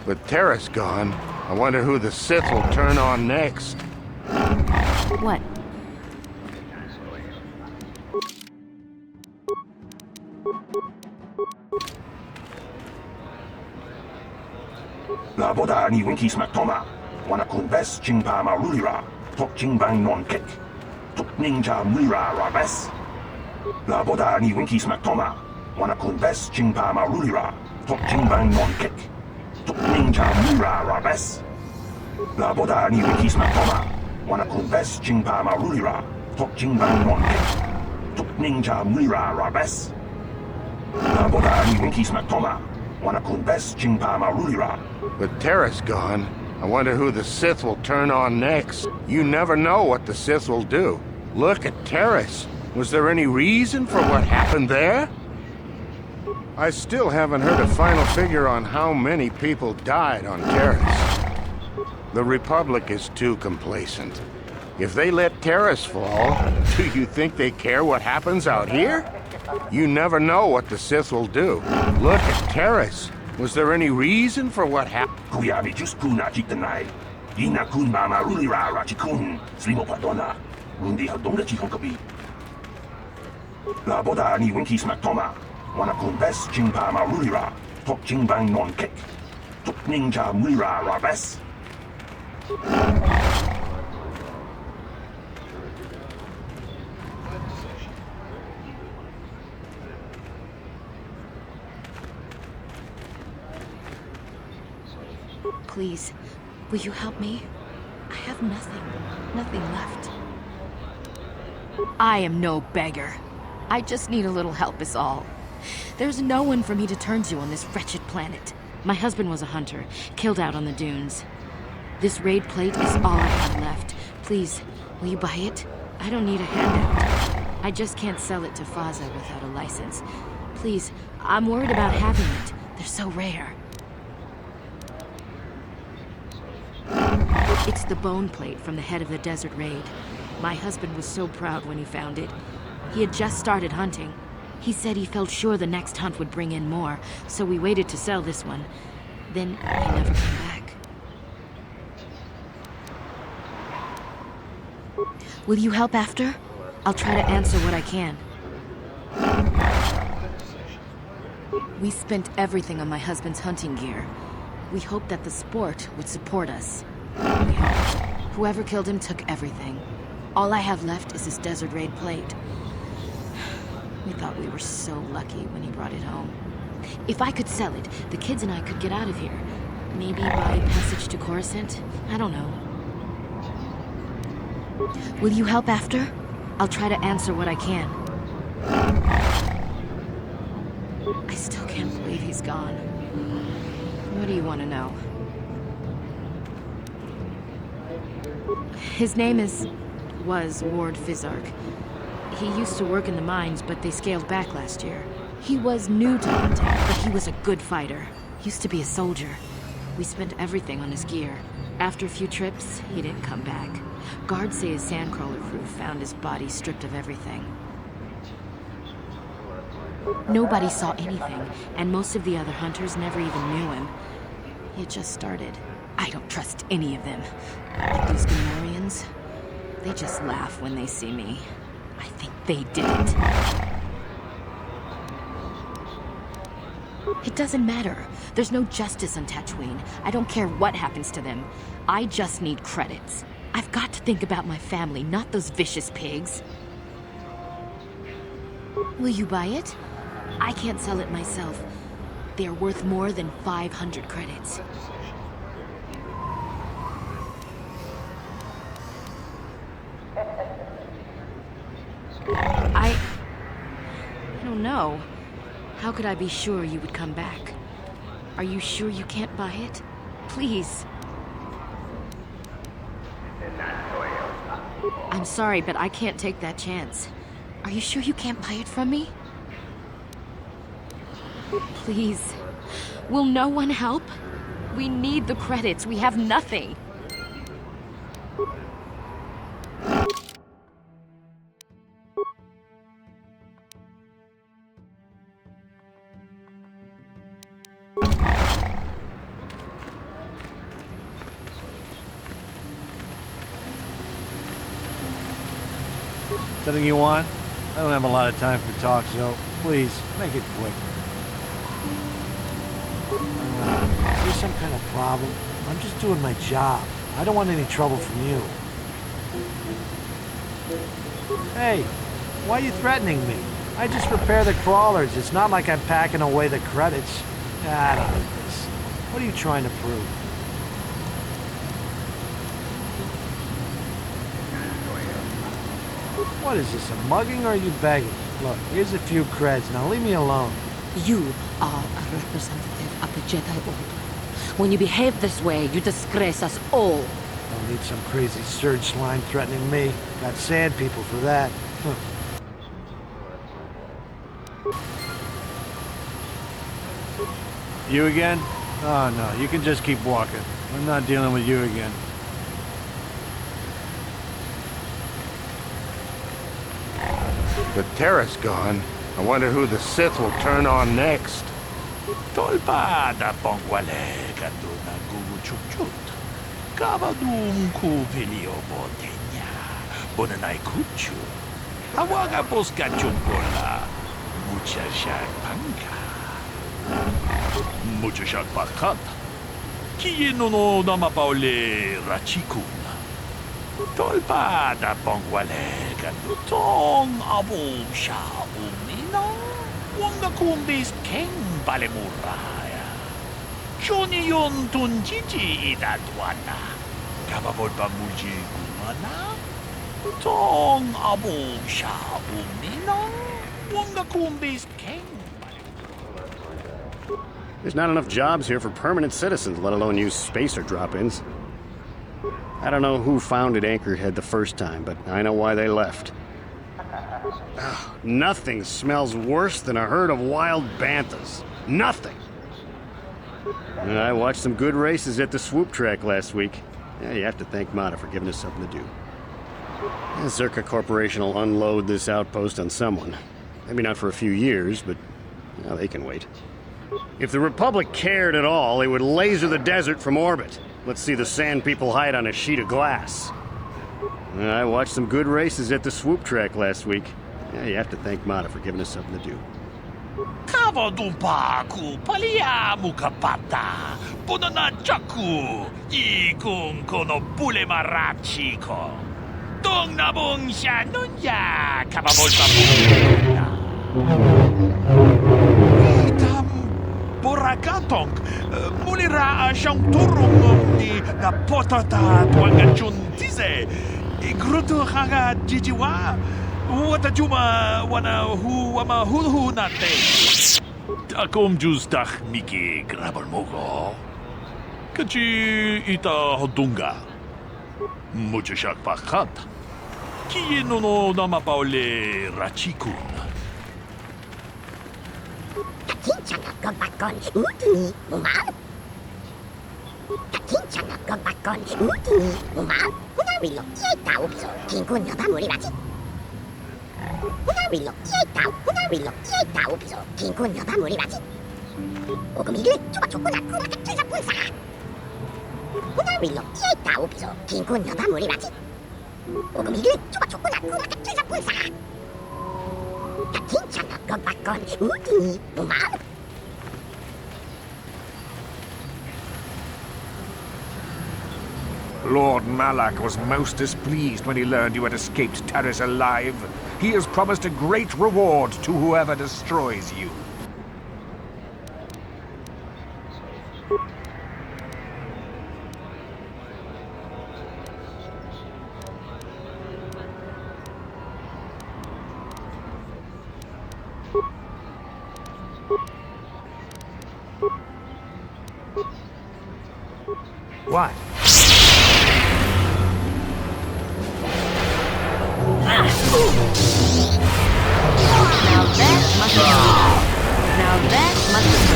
With Terrace gone, I wonder who the Sith will turn on next. What? Laboda ni winkis matoma, wana kunves chingpa marulira, tok chingbang non kek, tok ninja mira rabes. Laboda ni winkis matoma, wana kunves chingpa marulira, tok chingbang non kek, tok ninja mira rabes. Laboda ni winkis matoma, wana kunves chingpa marulira, tok chingbang non kek, tok ninja mira rabes. Laboda ni winkis matoma, wana kunves chingpa marulira. With Terrace gone, I wonder who the Sith will turn on next. You never know what the Sith will do. Look at Terrace. Was there any reason for what happened there? I still haven't heard a final figure on how many people died on Terrace. The Republic is too complacent. If they let Terrace fall, do you think they care what happens out here? You never know what the Sith will do. Look at Terrace. Was there any reason for what happened? Kuyabi just kuna chitanai. Ina kun mama rulira rachikun. Slimo padona. Rundi hadonga chihonkabi. Laboda ni winkis matoma. Wana kun bes chingpa marulira. Tok chingbang non kek. Tok ninja mira rabes. Please, will you help me? I have nothing left. I am no beggar. I just need a little help is all. There's no one for me to turn to on this wretched planet. My husband was a hunter, killed out on the dunes. This raid plate is all I have left. Please, will you buy it? I don't need a handout. I just can't sell it to Faza without a license. Please, I'm worried about having it. They're so rare. It's the bone plate from the head of the desert raid. My husband was so proud when he found it. He had just started hunting. He said he felt sure the next hunt would bring in more, so we waited to sell this one. Then he never came back. Will you help after? I'll try to answer what I can. We spent everything on my husband's hunting gear. We hoped that the sport would support us. We hoped. Whoever killed him took everything. All I have left is this desert raid plate. We thought we were so lucky when he brought it home. If I could sell it, the kids and I could get out of here. Maybe buy passage to Coruscant? I don't know. Will you help after? I'll try to answer what I can. I still can't believe he's gone. What do you want to know? His name was Ward Fizark. He used to work in the mines, but they scaled back last year. He was new to hunting, but he was a good fighter. Used to be a soldier. We spent everything on his gear. After a few trips, he didn't come back. Guards say his sandcrawler crew found his body stripped of everything. Nobody saw anything, and most of the other hunters never even knew him. He had just started. I don't trust any of them. Like those Gamorreans, they just laugh when they see me. I think they did it. It doesn't matter. There's no justice on Tatooine. I don't care what happens to them. I just need credits. I've got to think about my family, not those vicious pigs. Will you buy it? I can't sell it myself. They're worth more than 500 credits. I don't know. How could I be sure you would come back? Are you sure you can't buy it? Please. I'm sorry, but I can't take that chance. Are you sure you can't buy it from me? Please. Will no one help? We need the credits. We have nothing. Something you want? I don't have a lot of time for talk, so please, make it quick. Is there some kind of problem? I'm just doing my job. I don't want any trouble from you. Hey, why are you threatening me? I just repair the crawlers. It's not like I'm packing away the credits. I don't need this. What are you trying to prove? What is this, a mugging or are you begging? Look, here's a few creds. Now leave me alone. You are a representative of the Jedi Order. When you behave this way, you disgrace us all. Don't need some crazy surge slime threatening me. Got sand people for that. Huh. You again? Oh no, you can just keep walking. I'm not dealing with you again. With Terrace gone, I wonder who the Sith will turn on next. Tolpa da pongwale kaduna guguchukchut. Kabadum ku pilio botenya. Bonanai kuchu. Hawaga boska chumpola. Mucha shak panka. Mucha shak pakat. Kieno no namapaule rachikun. Tolpa da pongwale kadutong abum sha umino. Wanga kumbis king balemuraya. Johnny yon tunjiji idadwana. Kababolpa muji kumana. Tong abum sha umino. Wanga kumbis king. There's not enough jobs here for permanent citizens, let alone use spacer drop-ins. I don't know who founded Anchorhead the first time, but I know why they left. Ugh, nothing smells worse than a herd of wild banthas. Nothing! I watched some good races at the swoop track last week. Yeah, you have to thank Mata for giving us something to do. The Zerka Corporation will unload this outpost on someone. Maybe not for a few years, but well, they can wait. If the Republic cared at all, they would laser the desert from orbit. Let's see the sand people hide on a sheet of glass. I watched some good races at the swoop track last week. Yeah, you have to thank Mata for giving us something to do. Kavadumpa ku palia mukapata. Bonana chaku. Ikung kono pule marachiko. Dong nabong siya nunya. Kababolpa mukapata. Itam borakatong. Mulira siyang turong ni na potata tuangachun tize. Igruto haga jijiwa. Wata juma wana hu ama hu nate. Takom justach miki grabal mogo. Kachi ita hodunga. Mucho shak pakat. Kieno no namapaule rachikun. Kakinchana gogbakon utuni umal. Kakinchana gogbakon utuni umal. Hunawilo ietao kinkun nabamurirachi. Hunawilo ietao kinkun nabamurirachi. Okumigre chupa chokuna kuma kachusa punsa. Hudarilo, Yeta Upso, Kinkun Nabamurati. Ogumili, Chupachukuna, Kula, Pulsa. Katinchana, Gobakon, Uti, Umam. Lord Malak was most displeased when he learned you had escaped Terrace alive. He has promised a great reward to whoever destroys you. What? Now that must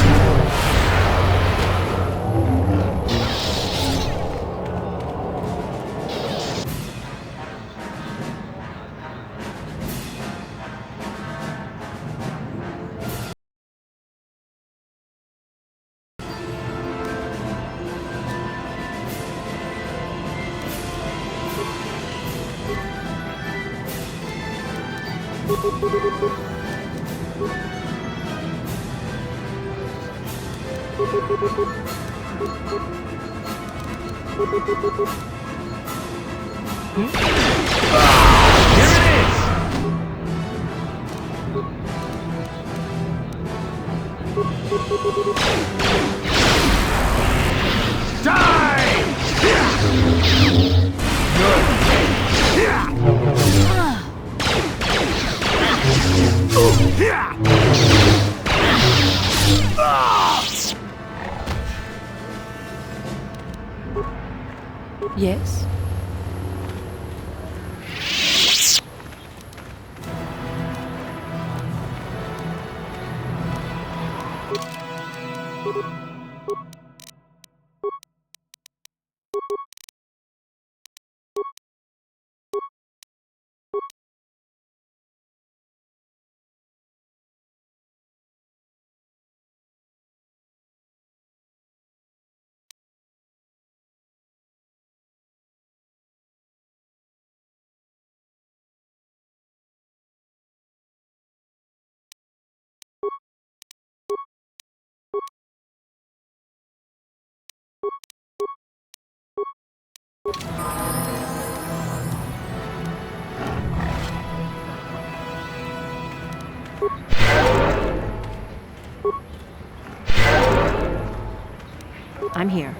Yes? I'm here.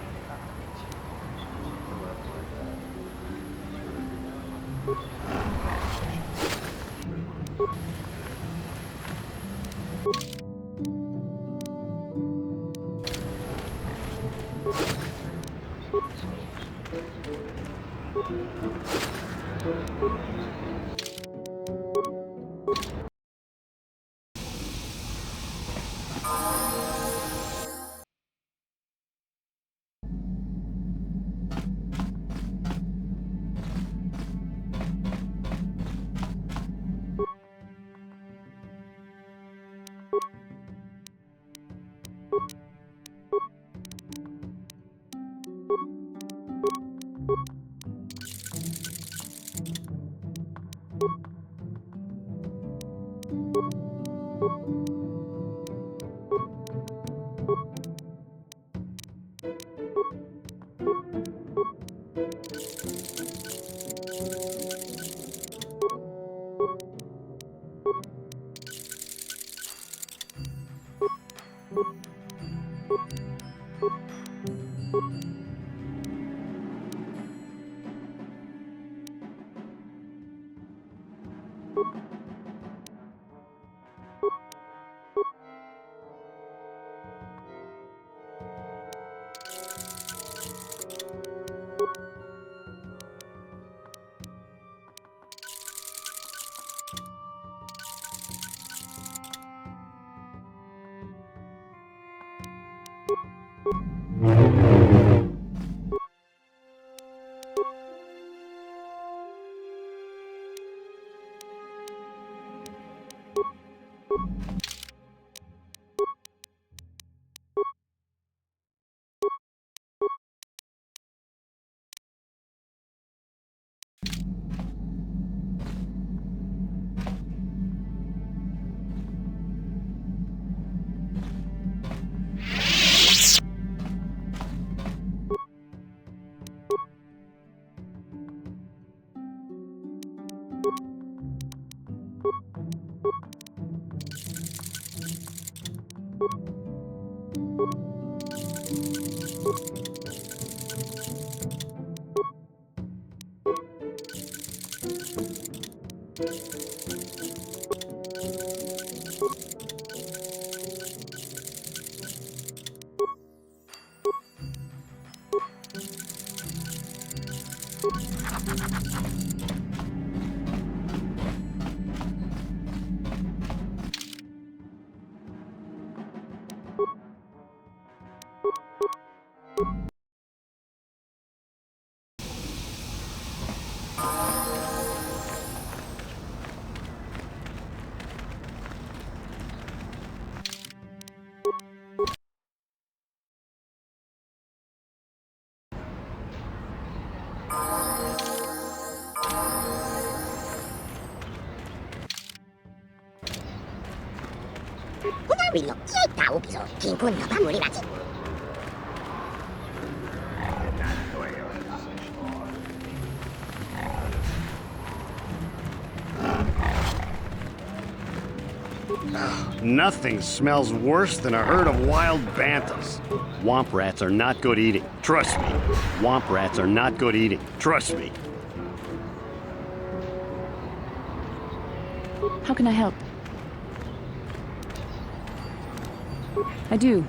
Willo, ieta upso, kinkun napa mulirati. Nothing smells worse than a herd of wild banthas. Womp rats are not good eating. Trust me. Womp rats are not good eating. Trust me. How can I help? I do.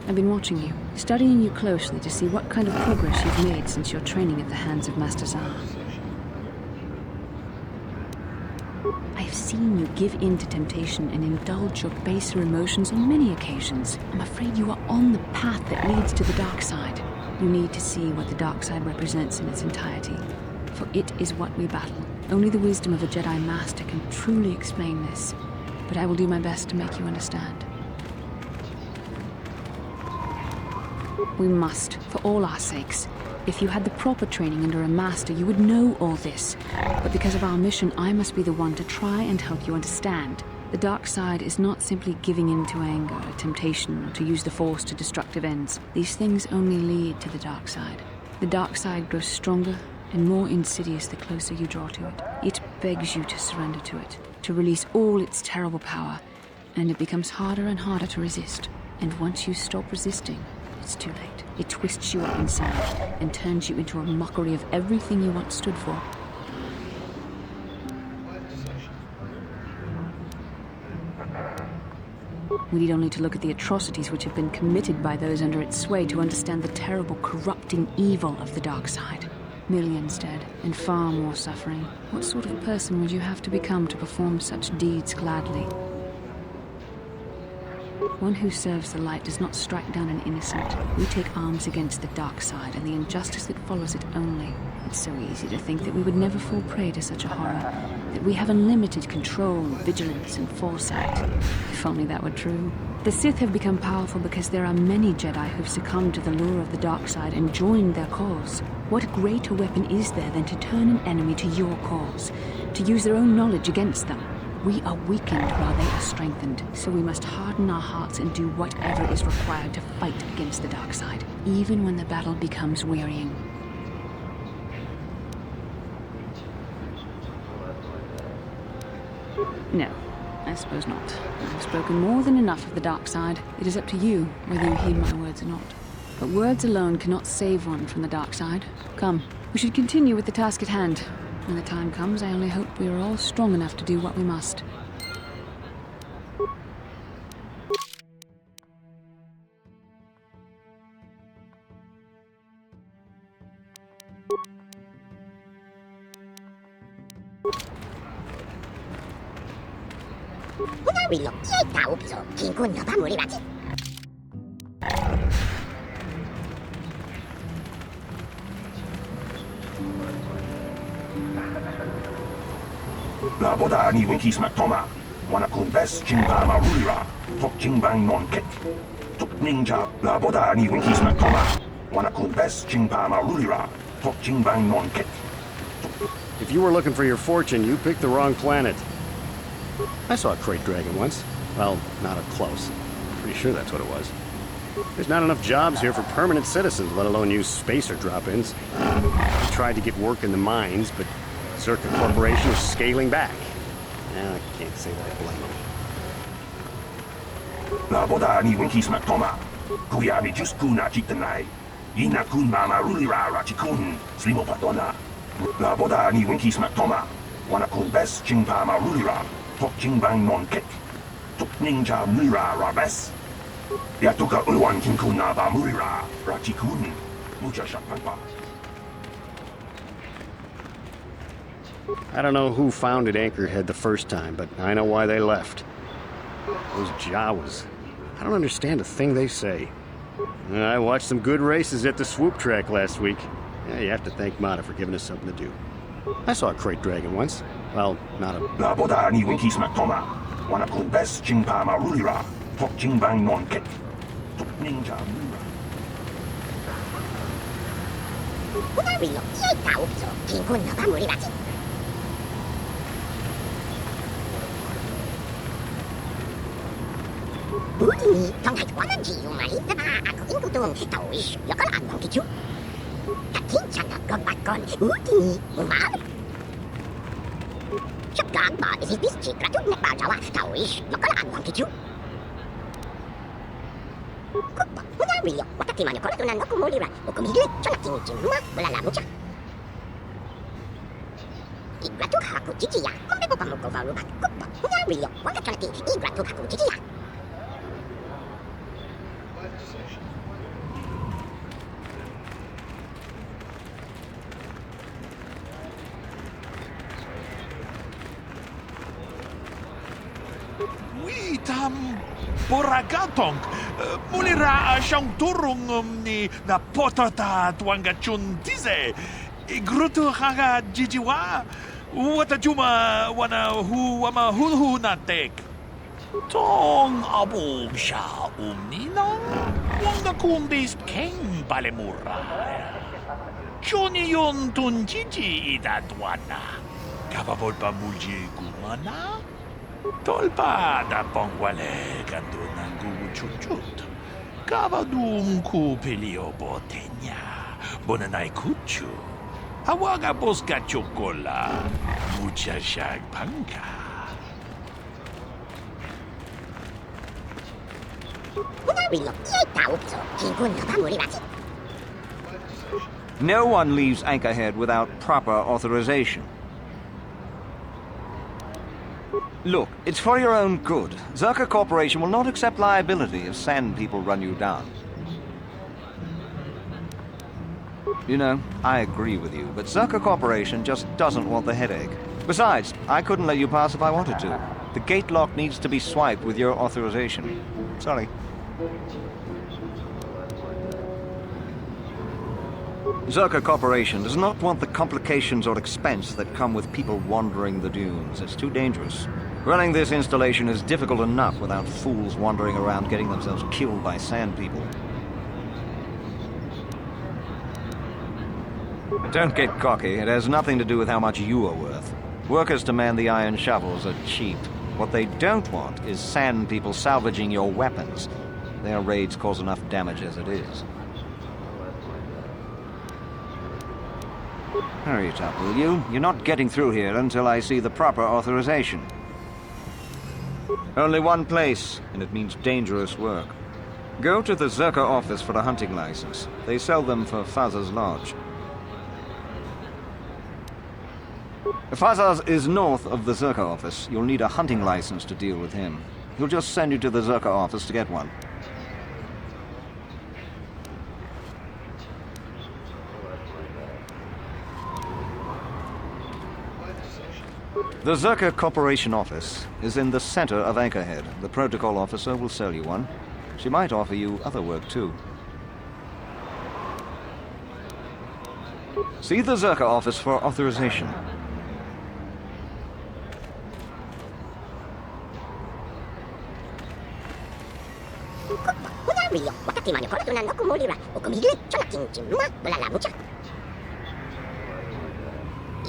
I've been watching you, studying you closely to see what kind of progress you've made since your training at the hands of Master Zahn. I've seen you give in to temptation and indulge your baser emotions on many occasions. I'm afraid you are on the path that leads to the dark side. You need to see what the dark side represents in its entirety, for it is what we battle. Only the wisdom of a Jedi Master can truly explain this, but I will do my best to make you understand. We must, for all our sakes. If you had the proper training under a master, you would know all this. But because of our mission, I must be the one to try and help you understand. The dark side is not simply giving in to anger, or temptation, or to use the Force to destructive ends. These things only lead to the dark side. The dark side grows stronger and more insidious the closer you draw to it. It begs you to surrender to it, to release all its terrible power, and it becomes harder and harder to resist. And once you stop resisting, it's too late. It twists you up inside and turns you into a mockery of everything you once stood for. We need only to look at the atrocities which have been committed by those under its sway to understand the terrible, corrupting evil of the dark side. Millions dead, and far more suffering. What sort of person would you have to become to perform such deeds gladly? One who serves the light does not strike down an innocent. We take arms against the dark side and the injustice that follows it only. It's so easy to think that we would never fall prey to such a horror, that we have unlimited control, vigilance, and foresight. If only that were true. The Sith have become powerful because there are many Jedi who've succumbed to the lure of the dark side and joined their cause. What greater weapon is there than to turn an enemy to your cause, to use their own knowledge against them? We are weakened while they are strengthened, so we must harden our hearts and do whatever is required to fight against the dark side, even when the battle becomes wearying. No, I suppose not. I've spoken more than enough of the dark side. It is up to you whether you heed my words or not. But words alone cannot save one from the dark side. Come, we should continue with the task at hand. When the time comes, I only hope we are all strong enough to do what we must. Willo, ieta upso, kinkun napa mulirati. La boda ni winki smaktoma. Wana kun bes jingba marulira. Tok jingbang non kek. Tok ninja. La boda ni winki smaktoma. Wana kun bes jingba marulira. Tok jingbang non kek. If you were looking for your fortune, you picked the wrong planet. I saw a crate dragon once. Well, not up close. Pretty sure that's what it was. There's not enough jobs here for permanent citizens, let alone use spacer drop-ins. I tried to get work in the mines, but Circuit Corporation is scaling back. I can't say that I blame them. La boda ni winki smaktoma. Kuya mi just kuna chitanai. Ina kun mama rulira rachikun. Slimo patona. La boda ni winki smaktoma. Wanakun bes Jingpa Marulira, Tok Jingbang non kek, Tok Ninja Mura Rabes. Yatuka Ulwan Kinkuna Bamurira, Ratikun, Mucha Shakpanpa. I don't know who founded Anchorhead the first time, but I know why they left. Those Jawas. I don't understand a thing they say. I watched some good races at the swoop track last week. Yeah, you have to thank Mata for giving us something to do. I saw a crate dragon once. Well, not a... La Boda ni Winky Smaktoma, Wanakun bes Jingpa Marulira, Tok Jingbang non kek, Tok Ninja Mura. Udarilo, Yeta Upso, Kinkuna Bamurirachi. Udi, Tonghai Wanaji, Marita, Akuinkutum, Taoish, Yokola, Monkichu. Tatinchana, Gobakon, Udi, Umar. Shakagba is his bischi, Gratut Nebajawa, Taoish, Yokola, Monkichu. Kupa, Udarilo, Watatimano Kolatuna, Nokumulira, Ukumili, Chanatin, Jimma, Bulalamucha. Igratu Haku Chichia, Kombepo Pamuko Varuba, Kupa, Udarilo, Wakachanati, Igratu Haku Chichia. Tam Boragatong, Mulira siyang turong ni na potata tuangachun tize. Igruto haga jijiwa. Watajuma wana hu wama hulhu natek. Tong abog siya umnina. Wanga kundis keng balemura. Chuni yon tunjiji idatwana. Kababod pa mulji gumana. Tolpa da pongwale gandu ng guguchut. Kabadum ku pilio botenya. Bonanay kuchu. Awaga boska chokola. Mucha shag pangka. Udarilo, Yeta Upso, Kinkuna Bamurirachi. No one leaves Anchorhead without proper authorization. Look, it's for your own good. Zerka Corporation will not accept liability if Sand People run you down. You know, I agree with you, but Zerka Corporation just doesn't want the headache. Besides, I couldn't let you pass if I wanted to. The gate lock needs to be swiped with your authorization. Sorry. Zerka Corporation does not want the complications or expense that come with people wandering the dunes. It's too dangerous. Running this installation is difficult enough without fools wandering around getting themselves killed by Sand People. Don't get cocky. It has nothing to do with how much you are worth. Workers to man the iron shovels are cheap. What they don't want is Sand People salvaging your weapons. Their raids cause enough damage as it is. Hurry it up, will you? You're not getting through here until I see the proper authorization. Only one place, and it means dangerous work. Go to the Zerka office for a hunting license. They sell them for Faz's Lodge. Faz's is north of the Zerka office. You'll need a hunting license to deal with him. He'll just send you to the Zerka office to get one. The Zerka Corporation office is in the center of Anchorhead. The protocol officer will sell you one. She might offer you other work, too. See the Zerka office for authorization.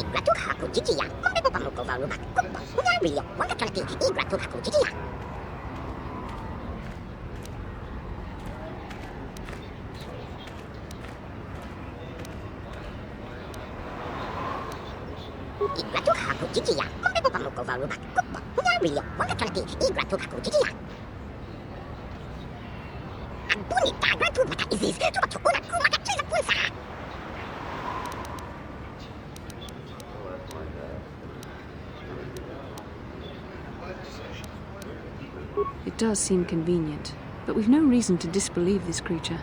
Igratu Haku Chichia, Kombepo Pamuko Varuba, Kupa, Udarilo, Wakachanati, Igratu Haku Chichia. Igratu Haku Chichia, Kombepo Pamuko Varuba, Kupa, Udarilo, Wakachanati, Igratu Haku Chichia. Agbunita, Gratu Mata Isis, Tuatu Unaku Mata Chila Punsa. It does seem convenient, but we've no reason to disbelieve this creature.